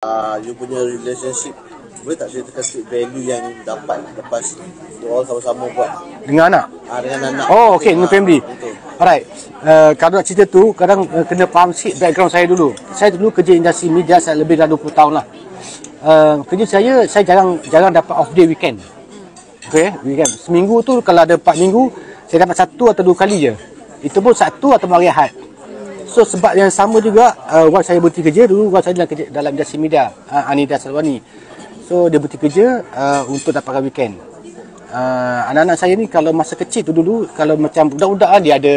You punya relationship, boleh tak ceritakan sikit value yang dapat lepas orang sama-sama buat dengan anak? Dengan anak. Oh, okey, dengan family. Betul. Alright. Kalau nak cerita tu, kadang kena faham sikit background saya dulu. Saya dulu kerja industri media saya lebih dah 20 tahun lah. Kerja saya jarang dapat off day weekend. Okay, weekend. Seminggu tu kalau ada 4 minggu, saya dapat 1 atau 2 kali je. Itu pun Sabtu atau hari Ahad. So sebab yang sama juga, wife saya berhenti kerja dulu, wife saya dalam industri media, Anida Salwani. So dia berhenti kerja untuk dapatkan weekend. Anak-anak saya ni kalau masa kecil tu dulu, kalau macam budak-budak dia ada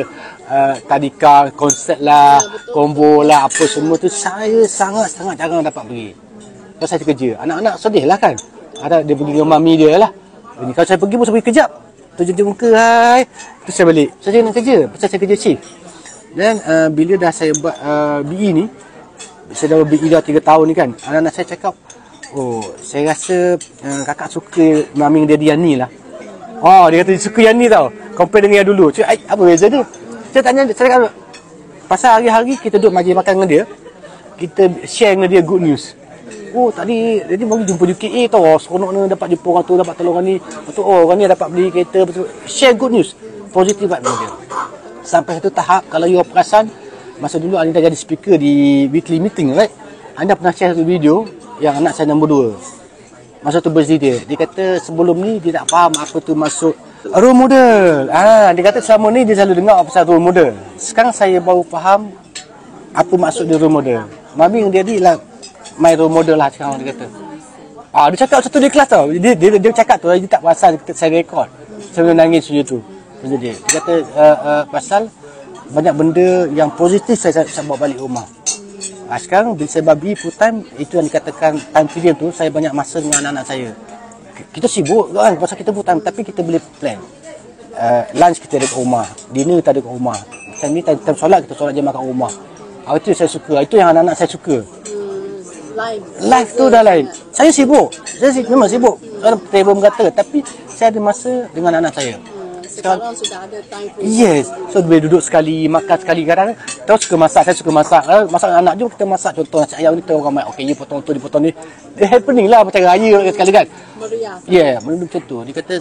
tadika, konsert lah, combo lah, apa semua tu, saya sangat-sangat jarang dapat pergi. Kalau saya kerja, anak-anak sedih lah kan. Ada dia pergi dengan mami dia lah. Jadi kalau saya pergi pun saya pergi kejap. Tu jumpa muka, hai. Tu saya balik. Saya nak kerja, pasal saya kerja shift. Dan bila dah saya buat BE ni, saya dah BE dah 3 tahun ni kan, anak-anak saya cakap, oh, saya rasa kakak suka mami dia ni lah. Oh, dia kata dia suka yang ni tau, compare dengan yang dulu. Cakap, apa beza dia? Saya tanya, saya kata, pasal hari-hari kita duduk majlis makan dengan dia, kita share dengan dia good news. Oh, tadi baru jumpa UKA tau, seronoknya dapat jumpa orang tu, dapat tolong orang ni. Lepas tu, oh, orang ni dapat beli kereta, betul. Share good news, positif vibe dengan dia. Sampai satu tahap, kalau you perasan, masa dulu Anida jadi speaker di weekly meeting, right? Anda pernah share satu video yang anak saya nombor 2. Masa tu birthday dia. Dia kata sebelum ni dia tak faham apa tu masuk role model. Dia kata selama ni dia selalu dengar pasal role model. Sekarang saya baru faham apa maksud dia role model. Mami dia lah my role model lah sekarang, dia kata. Dia cakap satu di kelas tau. Dia cakap tu, dia tak perasan saya rekod. Saya nangis macam tu. Dia kata pasal banyak benda yang positif saya bawa balik rumah. Sekarang bila saya babi full time, itu yang dikatakan time freedom tu, saya banyak masa dengan anak-anak saya. Kita sibuk kan pasal kita full time, tapi kita boleh plan. Lunch kita ada kat rumah, dinner kita ada kat rumah. Macam ni time solat, kita solat jemaah kat rumah. Itu saya suka, itu yang anak-anak saya suka. Life tu dah lain. Saya sibuk, memang sibuk. Orang table berkata, tapi saya ada masa dengan anak saya. Sekarang sudah ada time for yes. So boleh duduk sekali, makan sekali. Kadang tahu suka masak, saya suka masak. Masak dengan anak, jom kita masak. Contoh nasi ayam ni kita orang main. Okey, dia potong tu, dia potong ni. Dia happening lah macam raya sekali kan. meriah. Ya, benda macam tu. Dia kata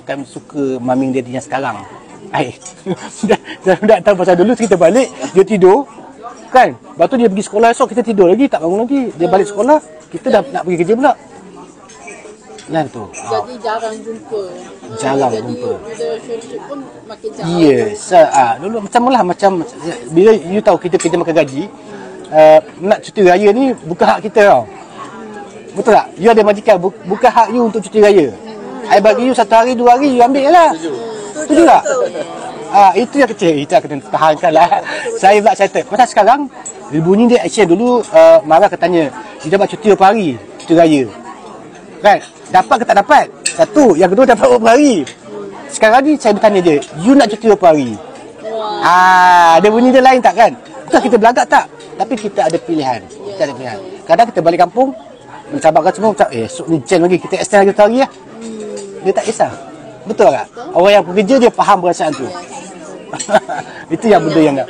kami suka maming dia yang sekarang. Dah tahu pasal dulu kita balik, dia tidur. Kan? Lepas tu dia pergi sekolah esok, kita tidur lagi, tak bangun lagi. Dia balik sekolah, kita dah nak pergi kerja pula. Lan tu. Jadi jarang jumpa. Jarang jadi jumpa. relationship pun makin jauh. Yes. Dulu macam bila you tahu kita kerja makan gaji, nak cuti raya ni bukan hak kita tau. Betul tak? You ada majikan, bukan hak you untuk cuti raya. I bagi you 1 hari 2 hari, you ambil je lah. Setuju tak? Itu yang kecil. Itu yang kena tahankan lah. Saya pula catat. Pasal sekarang, bunyi dia action dulu, marah katanya, dia dapat cuti berapa hari? Cuti raya. Kan? Dapat ke tak dapat? Satu. Yang kedua dapat berapa hari? Sekarang ni saya bertanya dia, you nak cuti berapa hari? Dia bunyi dia lain tak kan? Bukan kita belagak tak? Tapi kita ada pilihan. Kita ada pilihan. Kadang kita balik kampung, mencabarkan semua, esok ni jam lagi, kita extend lagi 1 hari lah. Dia tak kisah. Betul tak? Orang yang bekerja dia faham perasaan tu. Itu yang benda yang nak.